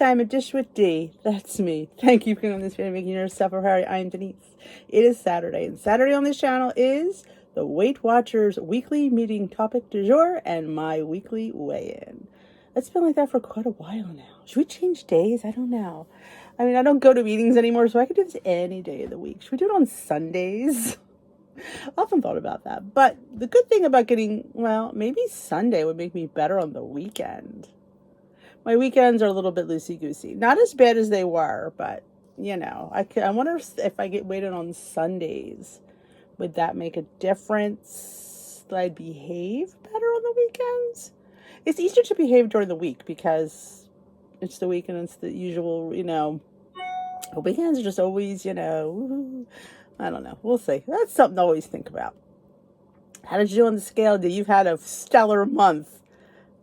time, a dish with D. That's me. Thank you for coming on this video, making yourself a priority. I am Denise. It is Saturday, and Saturday on this channel is the Weight Watchers weekly meeting topic du jour and my weekly weigh-in. It's been like that for quite a while now. Should we change days? I don't know. I mean, I don't go to meetings anymore, so I could do this any day of the week. Should we do it on Sundays? I often thought about that. But the good thing about maybe Sunday would make me better on the weekend. My weekends are a little bit loosey-goosey. Not as bad as they were, but, I wonder if I get weighted on Sundays. Would that make a difference? That I'd behave better on the weekends? It's easier to behave during the week because it's the weekend and it's the usual, the weekends are just always, I don't know. We'll see. That's something to always think about. How did you do on the scale? You've had a stellar month.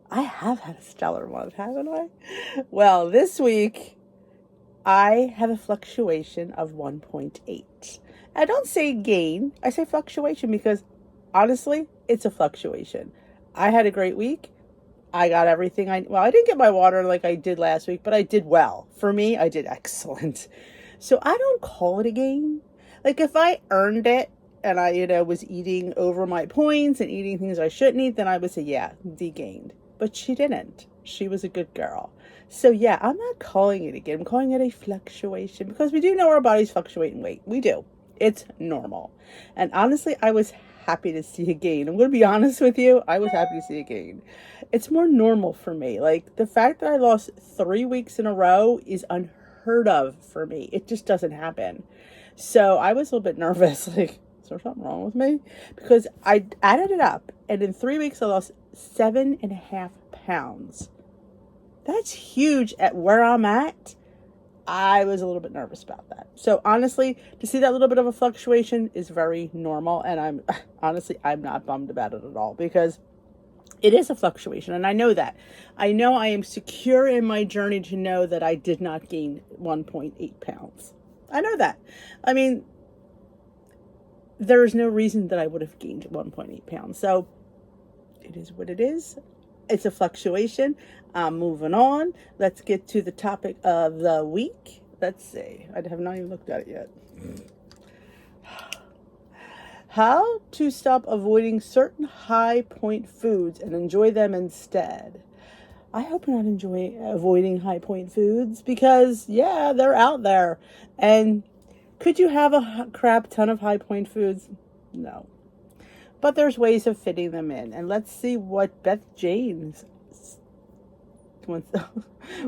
I have had a stellar month, haven't I? Well, this week, I have a fluctuation of 1.8. I don't say gain, I say fluctuation because, honestly, it's a fluctuation. I had a great week. I got everything I didn't get my water like I did last week, but I did well. For me, I did excellent. So I don't call it a gain. Like, if I earned it, and I, was eating over my points and eating things I shouldn't eat, then I would say, yeah, degained. But she didn't. She was a good girl. So yeah, I'm not calling it a gain. I'm calling it a fluctuation because we do know our bodies fluctuate in weight. We do. It's normal. And honestly, I was happy to see a gain. I'm going to be honest with you. I was happy to see a gain. It's more normal for me. Like, the fact that I lost 3 weeks in a row is unheard of for me. It just doesn't happen. So I was a little bit nervous. Like, is there something wrong with me? Because I added it up, and in 3 weeks I lost 7.5 pounds. That's huge at where I'm at. I was a little bit nervous about that. So honestly, to see that little bit of a fluctuation is very normal, and I'm not bummed about it at all because it is a fluctuation, and I know that. I know I am secure in my journey to know that I did not gain 1.8 pounds. I know that. I mean, there is no reason that I would have gained 1.8 pounds. So it is what it is. It's a fluctuation. I'm moving on. Let's get to the topic of the week. Let's see. I have not even looked at it yet. How to stop avoiding certain high point foods and enjoy them instead. I hope you're not avoiding high point foods because, yeah, they're out there. And could you have a crap ton of high point foods? No. But there's ways of fitting them in. And let's see what Beth James wants.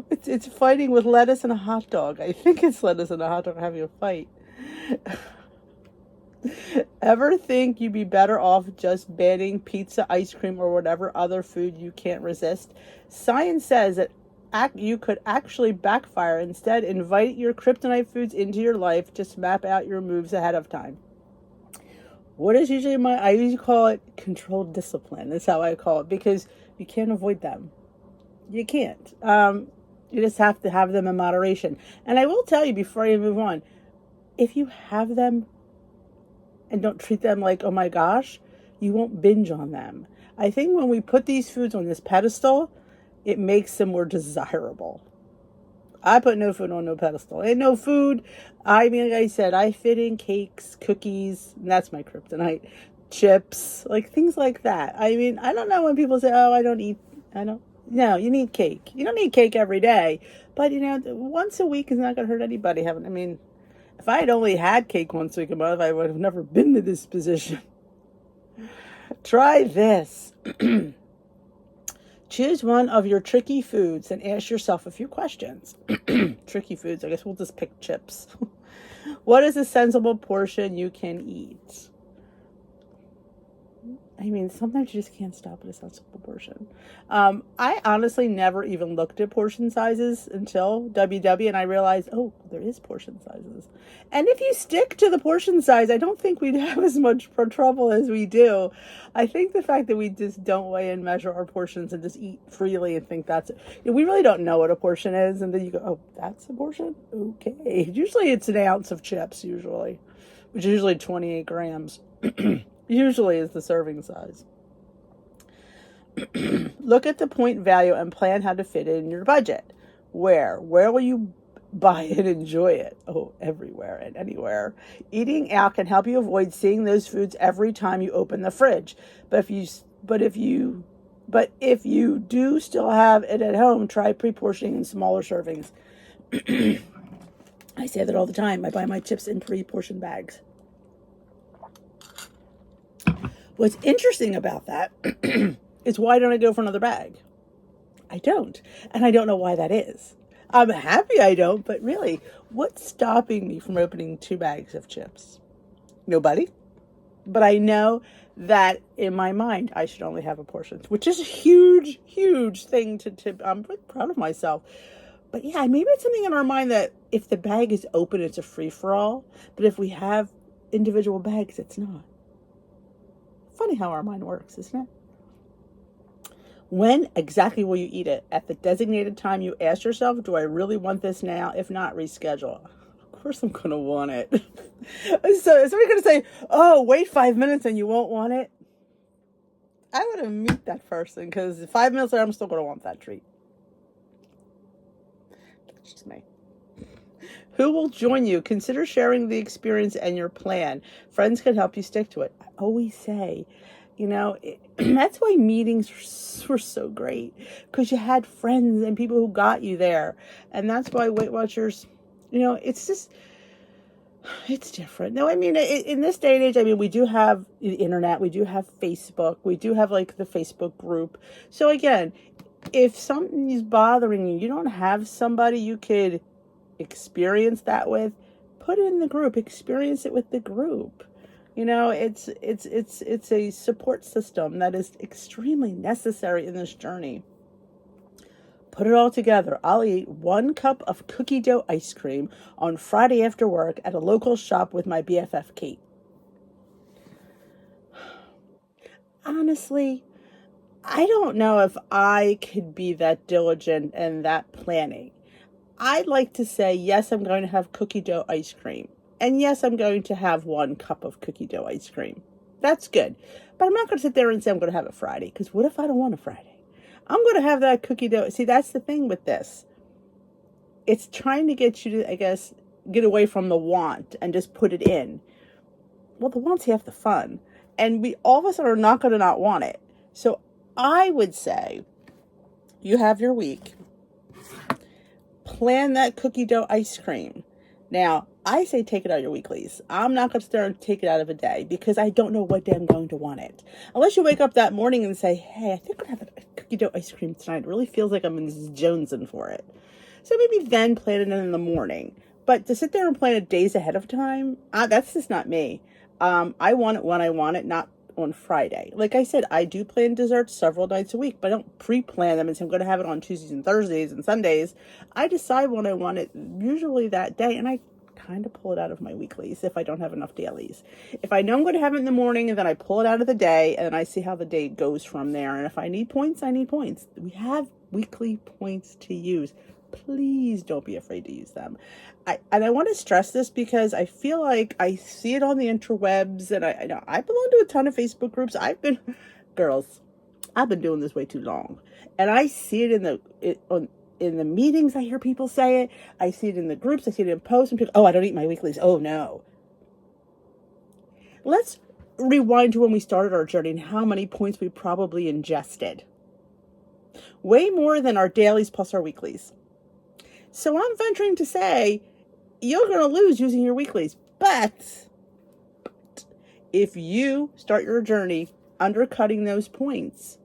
It's fighting with lettuce and a hot dog. I think it's lettuce and a hot dog having a fight. Ever think you'd be better off just banning pizza, ice cream, or whatever other food you can't resist? Science says that you could actually backfire. Instead, invite your kryptonite foods into your life. Just map out your moves ahead of time. What is usually I usually call it controlled discipline. That's how I call it because you can't avoid them. You can't. You just have to have them in moderation. And I will tell you before you move on, if you have them and don't treat them like, oh my gosh, you won't binge on them. I think when we put these foods on this pedestal, it makes them more desirable. I put no food on no pedestal. Ain't no food. I mean, like I said, I fit in cakes, cookies, and that's my kryptonite. Chips, like things like that. I mean, I don't know when people say, oh, no, you need cake. You don't need cake every day. But, once a week is not going to hurt anybody. If I had only had cake once a week a month, I would have never been to this position. Try this. Choose one of your tricky foods and ask yourself a few questions. Tricky foods, I guess we'll just pick chips. What is a sensible portion you can eat? I mean, sometimes you just can't stop at a sensible portion. I honestly never even looked at portion sizes until WW, and I realized, oh, there is portion sizes. And if you stick to the portion size, I don't think we'd have as much trouble as we do. I think the fact that we just don't weigh and measure our portions and just eat freely and think that's it. We really don't know what a portion is, and then you go, oh, that's a portion? Okay. Usually it's an ounce of chips, which is usually 28 grams. Usually is the serving size. Look at the point value and plan how to fit it in your budget. Where? Where will you buy and enjoy it? Oh, everywhere and anywhere. Eating out can help you avoid seeing those foods every time you open the fridge. But if you do still have it at home, try pre-portioning in smaller servings. I say that all the time. I buy my chips in pre-portioned bags. What's interesting about that is, why don't I go for another bag? I don't. And I don't know why that is. I'm happy I don't, but really, what's stopping me from opening 2 bags of chips? Nobody. But I know that in my mind, I should only have a portion, which is a huge, huge thing I'm really proud of myself. But yeah, maybe it's something in our mind that if the bag is open, it's a free-for-all. But if we have individual bags, it's not. Funny how our mind works, isn't it? When exactly will you eat it? At the designated time you ask yourself, do I really want this now? If not, reschedule. Of course I'm going to want it. So is somebody going to say, oh, wait 5 minutes and you won't want it? I want to meet that person, because 5 minutes later, I'm still going to want that treat. That's just me. Who will join you? Consider sharing the experience and your plan. Friends can help you stick to it. I always say, that's why meetings were so great, because you had friends and people who got you there. And that's why Weight Watchers, it's different. No, I mean, in this day and age, we do have the internet, we do have Facebook, we do have like the Facebook group. So again, if something is bothering you, you don't have somebody you could experience that with, put it in the group, experience it with the group. It's a support system that is extremely necessary in this journey. Put it all together. I'll eat 1 cup of cookie dough ice cream on Friday after work at a local shop with my BFF Kate. Honestly, I don't know if I could be that diligent and that planning. I'd like to say, yes, I'm going to have cookie dough ice cream. And yes, I'm going to have 1 cup of cookie dough ice cream. That's good. But I'm not going to sit there and say I'm going to have it Friday, because what if I don't want a Friday? I'm going to have that cookie dough. See, that's the thing with this. It's trying to get you to, I guess, get away from the want and just put it in. Well, the want's half the fun. And we all of us are not going to not want it. So I would say you have your week. Plan that cookie dough ice cream. Now, I say take it out of your weeklies. I'm not going to start and take it out of a day, because I don't know what day I'm going to want it. Unless you wake up that morning and say, hey, I think I'm going to have a cookie dough ice cream tonight. It really feels like I'm jonesing for it. So maybe then plan it in the morning. But to sit there and plan it days ahead of time, that's just not me. I want it when I want it, not on Friday. Like I said, I do plan desserts several nights a week, but I don't pre-plan them and say I'm going to have it on Tuesdays and Thursdays and Sundays. I decide when I want it, usually that day, and I kind of pull it out of my weeklies if I don't have enough dailies. If I know I'm going to have it in the morning, and then I pull it out of the day, and then I see how the day goes from there. And if I need points, I need points. We have weekly points to use. Please don't be afraid to use them. I want to stress this, because I feel like I see it on the interwebs, and I belong to a ton of Facebook groups. I've been doing this way too long, and I see it in the meetings. I hear people say it. I see it in the groups. I see it in posts, and people, oh, I don't eat my weeklies. Oh no. Let's rewind to when we started our journey and how many points we probably ingested. Way more than our dailies plus our weeklies. So I'm venturing to say you're going to lose using your weeklies. But if you start your journey undercutting those points,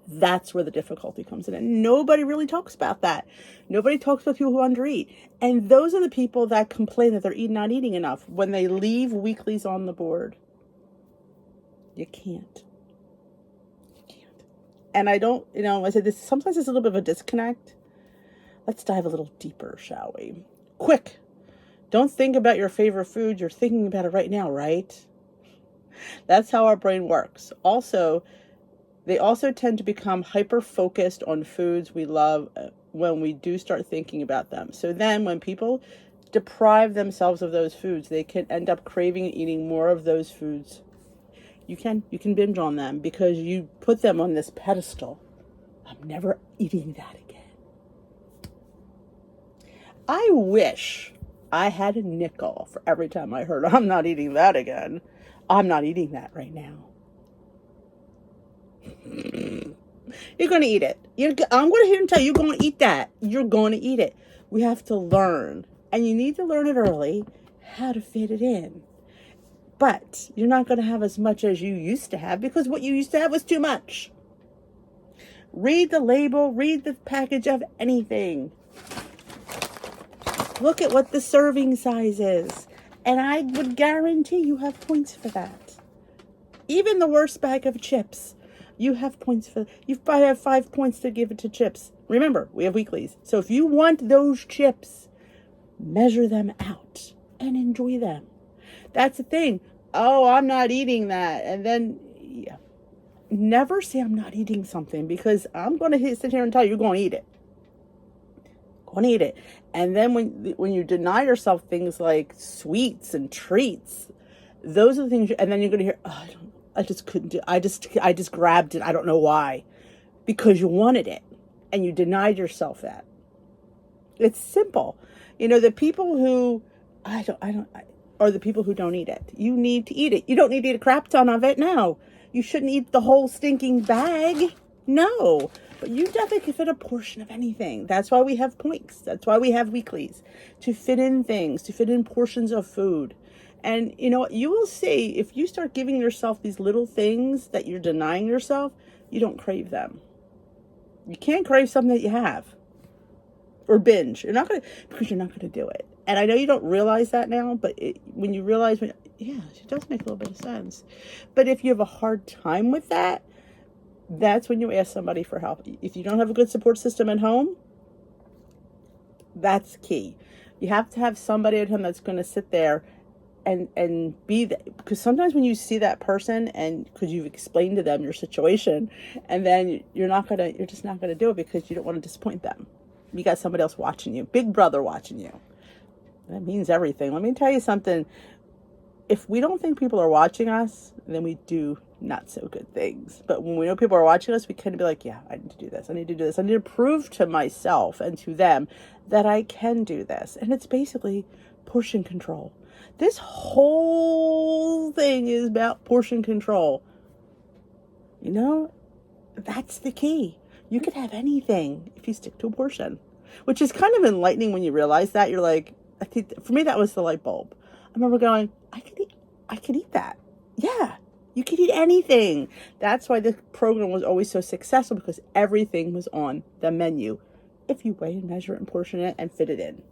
that's where the difficulty comes in. And nobody really talks about that. Nobody talks about people who undereat. And those are the people that complain that they're not eating enough when they leave weeklies on the board. You can't. And I don't, I said this, sometimes it's a little bit of a disconnect. Let's dive a little deeper, shall we? Quick. Don't think about your favorite food. You're thinking about it right now, right? That's how our brain works. Also, they also tend to become hyper-focused on foods we love when we do start thinking about them. So then when people deprive themselves of those foods, they can end up craving and eating more of those foods. You can binge on them because you put them on this pedestal. I'm never eating that again. I wish I had a nickel for every time I heard, I'm not eating that again. I'm not eating that right now. You're going to eat it. I'm going to hear him tell you, you're going to eat that. You're going to eat it. We have to learn. And you need to learn it early how to fit it in. But you're not going to have as much as you used to have because what you used to have was too much. Read the label. Read the package of anything. Look at what the serving size is. And I would guarantee you have points for that. Even the worst bag of chips. You have points for, you probably have 5 points to give it to chips. Remember, we have weeklies. So if you want those chips, measure them out and enjoy them. That's the thing. Oh, I'm not eating that. And then, yeah. Never say I'm not eating something because I'm going to sit here and tell you, you're going to eat it. Going to eat it. And then when you deny yourself things like sweets and treats, those are the things, and then you're going to hear, oh, I just couldn't do it. I just grabbed it. I don't know why. Because you wanted it and you denied yourself that. It's simple. You know, the people who are the people who don't eat it. You need to eat it. You don't need to eat a crap ton of it. No. You shouldn't eat the whole stinking bag. No. But you definitely can fit a portion of anything. That's why we have points. That's why we have weeklies. To fit in things, to fit in portions of food. And you know, you will see if you start giving yourself these little things that you're denying yourself, you don't crave them. You can't crave something that you have. Or binge. Because you're not going to do it. And I know you don't realize that now, but when you realize, yeah, it does make a little bit of sense. But if you have a hard time with that, that's when you ask somebody for help. If you don't have a good support system at home, that's key. You have to have somebody at home that's going to sit there and be that, because sometimes when you see that person and because you've explained to them your situation, and then you're just not gonna do it because you don't want to disappoint them. You got somebody else watching you, big brother watching you. That means everything. Let me tell you something. If we don't think people are watching us, then we do not so good things. But when we know people are watching us, we kind of be like, yeah, I need to do this. I need to do this. I need to prove to myself and to them that I can do this. And it's basically portion control. This whole thing is about portion control. You know, that's the key. You could have anything if you stick to a portion, which is kind of enlightening when you realize that. You're like, I think for me, that was the light bulb. I remember going, I could eat that. Yeah, you could eat anything. That's why the program was always so successful, because everything was on the menu if you weigh and measure it and portion it and fit it in.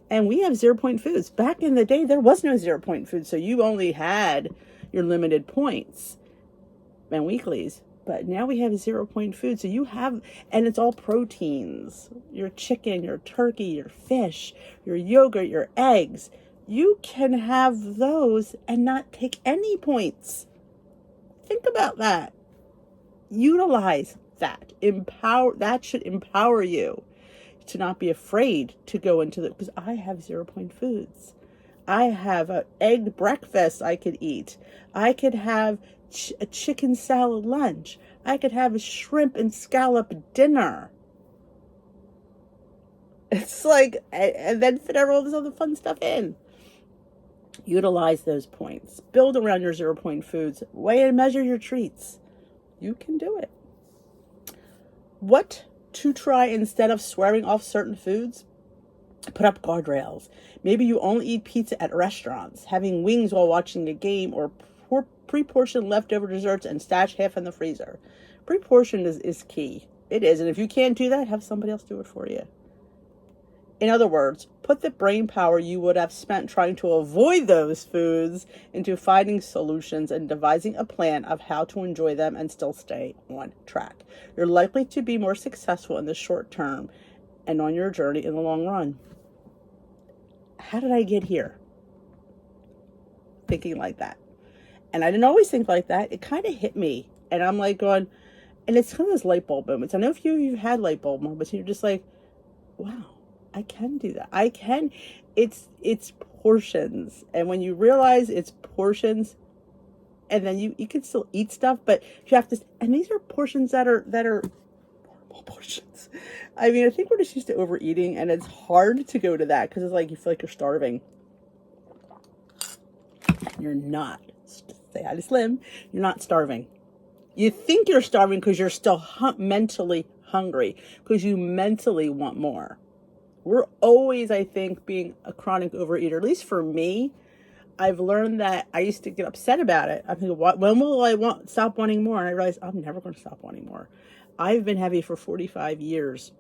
And we have 0-point foods. Back in the day, there was no 0-point food, so you only had your limited points and weeklies. But now we have 0-point food, so you have, and it's all proteins. Your chicken, your turkey, your fish, your yogurt, your eggs. You can have those and not take any points. Think about that. Utilize that. That should empower you to not be afraid to go into because I have 0-point foods. I have an egg breakfast I could eat. I could have a chicken salad lunch. I could have a shrimp and scallop dinner. It's like, and then fit all this other fun stuff in. Utilize those points. Build around your 0-point foods. Weigh and measure your treats. You can do it. What to try instead of swearing off certain foods? Put up guardrails. Maybe you only eat pizza at restaurants, having wings while watching a game, or pre-portioned leftover desserts and stash half in the freezer. Pre-portioned is key. It is. And if you can't do that, have somebody else do it for you. In other words, put the brain power you would have spent trying to avoid those foods into finding solutions and devising a plan of how to enjoy them and still stay on track. You're likely to be more successful in the short term and on your journey in the long run. How did I get here? Thinking like that. And I didn't always think like that. It kind of hit me. And I'm like going, and it's kind of those light bulb moments. I know a few of you have had light bulb moments, and you're just like, wow. I can do that. I can. It's portions. And when you realize it's portions, and then you can still eat stuff, but you have to, and these are portions that are small portions. I mean, I think we're just used to overeating, and it's hard to go to that because it's like you feel like you're starving. You're not. Say hi to Slim. You're not starving. You think you're starving because you're still mentally hungry, because you mentally want more. We're always, I think, being a chronic overeater. At least for me, I've learned that I used to get upset about it. I think, when will I stop wanting more? And I realized I'm never going to stop wanting more. I've been heavy for 45 years.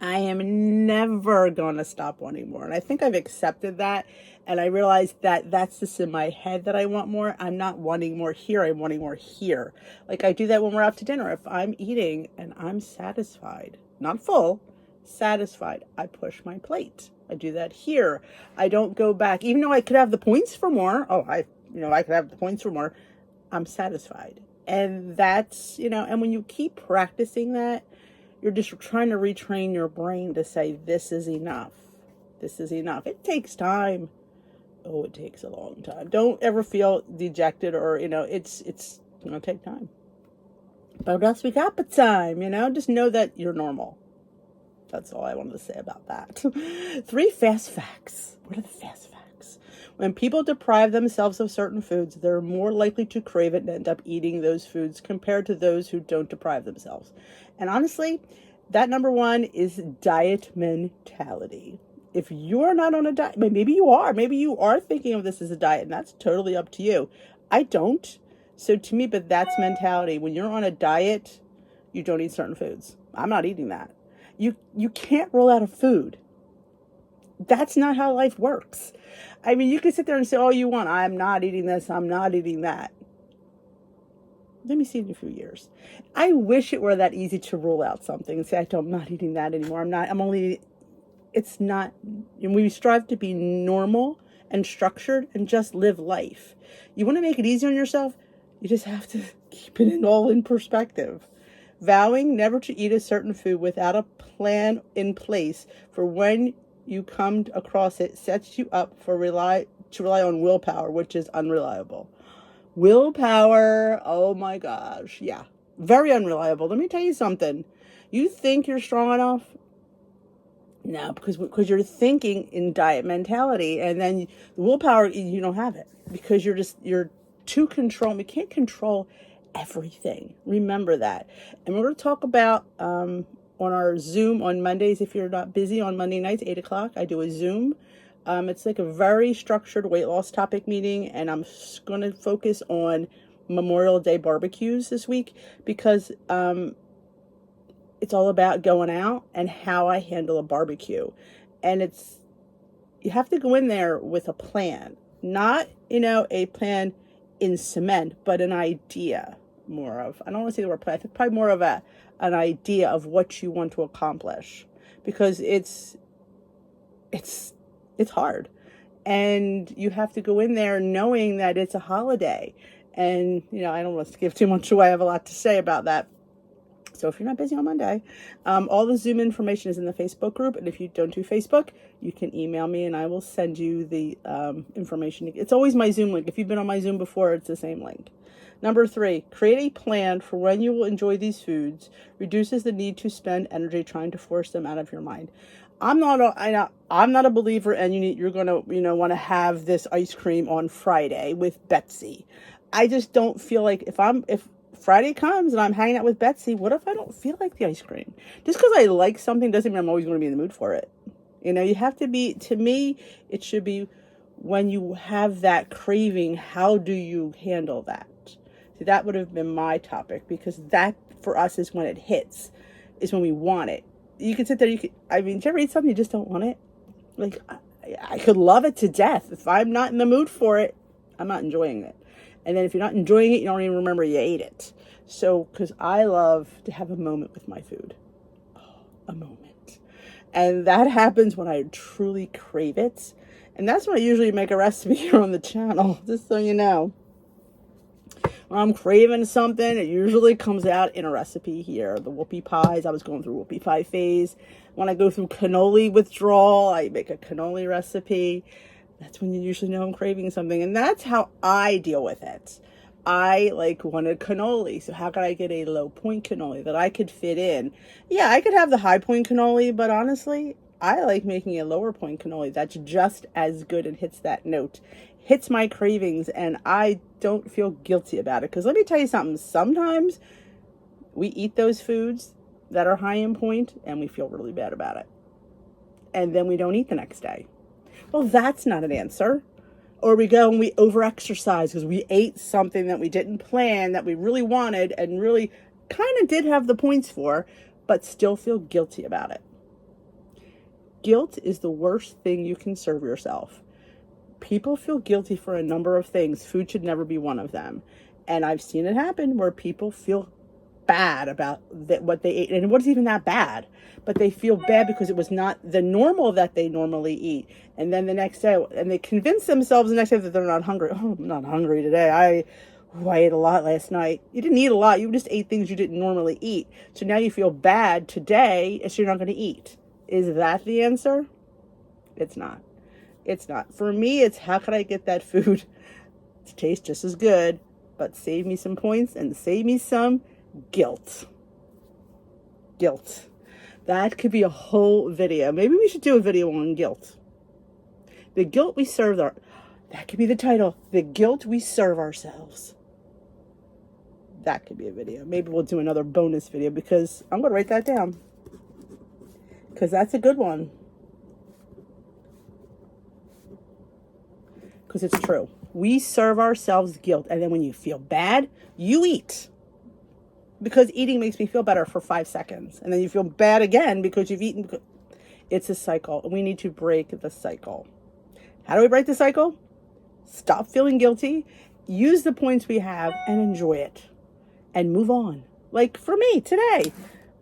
I am never going to stop wanting more. And I think I've accepted that. And I realized that that's just in my head that I want more. I'm not wanting more here. I'm wanting more here. Like I do that when we're out to dinner. If I'm eating and I'm satisfied, not full, satisfied, I push my plate. I do that here. I don't go back, even though I could have the points for more. I could have the points for more. I'm satisfied. And that's, and when you keep practicing that, you're just trying to retrain your brain to say, this is enough. This is enough. It takes time. Oh, it takes a long time. Don't ever feel dejected or, it's going to take time. But what else we got but time, Just know that you're normal. That's all I wanted to say about that. 3 fast facts. What are the fast facts? When people deprive themselves of certain foods, they're more likely to crave it and end up eating those foods compared to those who don't deprive themselves. And honestly, that number 1 is diet mentality. If you're not on a diet, maybe you are thinking of this as a diet, and that's totally up to you. I don't. So to me, but that's mentality. When you're on a diet, you don't eat certain foods. I'm not eating that. You can't roll out of food. That's not how life works. I mean, you can sit there and say all you want. I'm not eating this. I'm not eating that. Let me see in a few years. I wish it were that easy to roll out something and say, I'm not eating that anymore. It's not. And we strive to be normal and structured and just live life. You want to make it easy on yourself? You just have to keep it all in perspective. Vowing never to eat a certain food without a plan in place for when you come across it sets you up to rely on willpower, which is unreliable. Willpower, oh my gosh, yeah, very unreliable. Let me tell you something. You think you're strong enough? No, because you're thinking in diet mentality, and then the willpower, you don't have it because you're too controlling. We can't control everything. Remember that. And we're going to talk about on our Zoom on Mondays. If you're not busy on Monday nights, 8:00, I do a Zoom. It's like a very structured weight loss topic meeting, and I'm going to focus on Memorial Day barbecues this week because it's all about going out and how I handle a barbecue. And you have to go in there with a plan, not, a plan in cement, but an idea I don't want to say the word plan, I think probably more of an idea of what you want to accomplish, because it's hard. And you have to go in there knowing that it's a holiday. And, I don't want to give too much away. I have a lot to say about that. So if you're not busy on Monday, all the Zoom information is in the Facebook group. And if you don't do Facebook, you can email me and I will send you the information. It's always my Zoom link. If you've been on my Zoom before, it's the same link. Number 3, create a plan for when you will enjoy these foods. Reduces the need to spend energy trying to force them out of your mind. I'm not a believer, and you're gonna want to have this ice cream on Friday with Betsy. I just don't feel like if Friday comes and I'm hanging out with Betsy, what if I don't feel like the ice cream? Just because I like something doesn't mean I'm always going to be in the mood for it. You have to be, to me, it should be when you have that craving, how do you handle that? See, that would have been my topic, because that for us is when it hits, is when we want it. You can sit there, did you ever eat something you just don't want it? Like, I could love it to death. If I'm not in the mood for it, I'm not enjoying it. And then if you're not enjoying it, you don't even remember you ate it. So, because I love to have a moment with my food. Oh, a moment. And that happens when I truly crave it. And that's when I usually make a recipe here on the channel, just so you know. When I'm craving something, it usually comes out in a recipe here. The whoopie pies, I was going through whoopie pie phase. When I go through cannoli withdrawal, I make a cannoli recipe. That's when you usually know I'm craving something. And that's how I deal with it. I like wanted cannoli. So how could I get a low point cannoli that I could fit in? Yeah, I could have the high point cannoli, but honestly, I like making a lower point cannoli that's just as good and hits that note, hits my cravings, and I don't feel guilty about it. Because let me tell you something, sometimes we eat those foods that are high in point and we feel really bad about it. And then we don't eat the next day. Well, that's not an answer. Or we go and we overexercise because we ate something that we didn't plan, that we really wanted and really kind of did have the points for, but still feel guilty about it. Guilt is the worst thing you can serve yourself. People feel guilty for a number of things. Food should never be one of them. And I've seen it happen where people feel bad about what they ate. And it wasn't even that bad, but they feel bad because it was not the normal that they normally eat. And then the next day, and they convince themselves the next day that they're not hungry. Oh, I'm not hungry today. I ate a lot last night. You didn't eat a lot. You just ate things you didn't normally eat. So now you feel bad today, so you're not going to eat. Is that the answer? It's not. It's not. For me, it's how can I get that food to taste just as good, but save me some points and save me some guilt. Guilt. That could be a whole video. Maybe we should do a video on guilt. The guilt we serve that could be the title. The guilt we serve ourselves. That could be a video. Maybe we'll do another bonus video because I'm going to write that down. Because that's a good one. Because it's true. We serve ourselves guilt. And then when you feel bad, you eat. Because eating makes me feel better for 5 seconds. And then you feel bad again because you've eaten. It's a cycle. We need to break the cycle. How do we break the cycle? Stop feeling guilty. Use the points we have and enjoy it. And move on. Like for me today,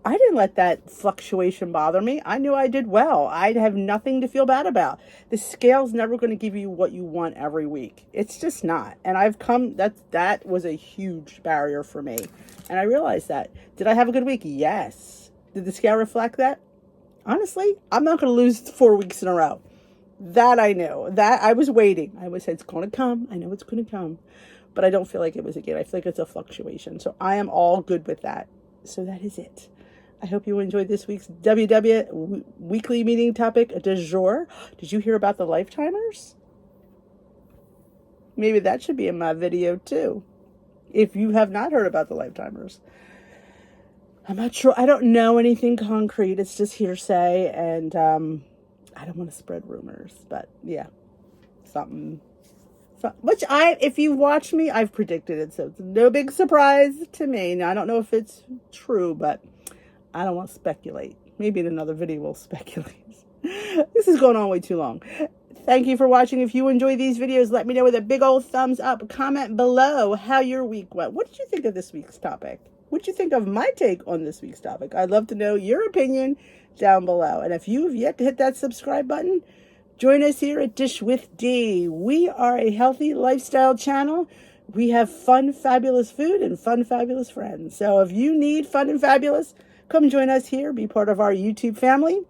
I didn't let that fluctuation bother me. I knew I did well. I'd have nothing to feel bad about. The scale's never going to give you what you want every week. It's just not. And that was a huge barrier for me. And I realized that. Did I have a good week? Yes. Did the scale reflect that? Honestly, I'm not going to lose 4 weeks in a row. That I knew. That I was waiting. I was saying it's going to come. I know it's going to come. But I don't feel like it was a game. I feel like it's a fluctuation. So I am all good with that. So that is it. I hope you enjoyed this week's WW weekly meeting topic du jour. Did you hear about the lifetimers? Maybe that should be in my video too. If you have not heard about the lifetimers. I'm not sure. I don't know anything concrete. It's just hearsay. And I don't want to spread rumors. But yeah, something. Which if you watch me, I've predicted it. So it's no big surprise to me. Now, I don't know if it's true, but I don't want to speculate. Maybe in another video we'll speculate. This is going on way too long. Thank you for watching. If you enjoy these videos, let me know with a big old thumbs up. Comment below how your week went. What did you think of this week's topic? What did you think of my take on this week's topic? I'd love to know your opinion down below. And if you have yet to hit that subscribe button, join us here at Dish with D. We are a healthy lifestyle channel. We have fun, fabulous food and fun, fabulous friends. So if you need fun and fabulous, come join us here. Be part of our YouTube family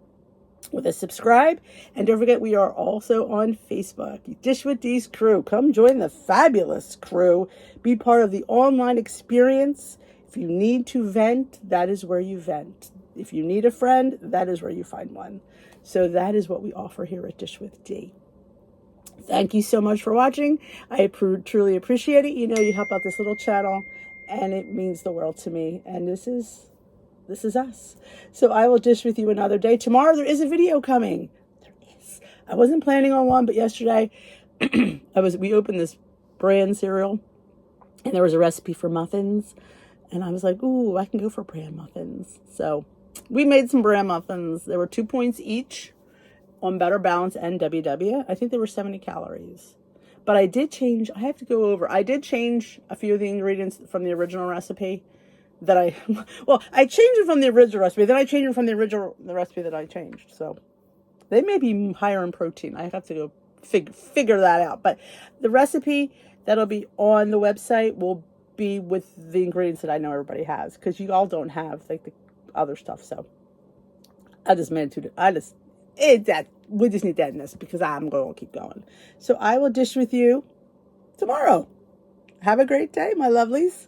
with a subscribe. And don't forget, we are also on Facebook. Dish with D's crew. Come join the fabulous crew. Be part of the online experience. If you need to vent, that is where you vent. If you need a friend, that is where you find one. So that is what we offer here at Dish with D. Thank you so much for watching. I truly appreciate it. You know, you help out this little channel, and it means the world to me. And this is us. So I will dish with you another day. Tomorrow there is a video coming. There is. I wasn't planning on one, but yesterday we opened this bran cereal, and there was a recipe for muffins. And I was like, ooh, I can go for bran muffins. So we made some bran muffins. There were 2 points each on Better Balance and WW. I think there were 70 calories. But I did change. I did change a few of the ingredients from the original recipe. I changed it from the original recipe. Then I changed it from the recipe that I changed. So they may be higher in protein. I have to go figure that out. But the recipe that'll be on the website will be with the ingredients that I know everybody has, because you all don't have like the other stuff. So I just made we just need that in this because I'm going to keep going. So I will dish with you tomorrow. Have a great day, my lovelies.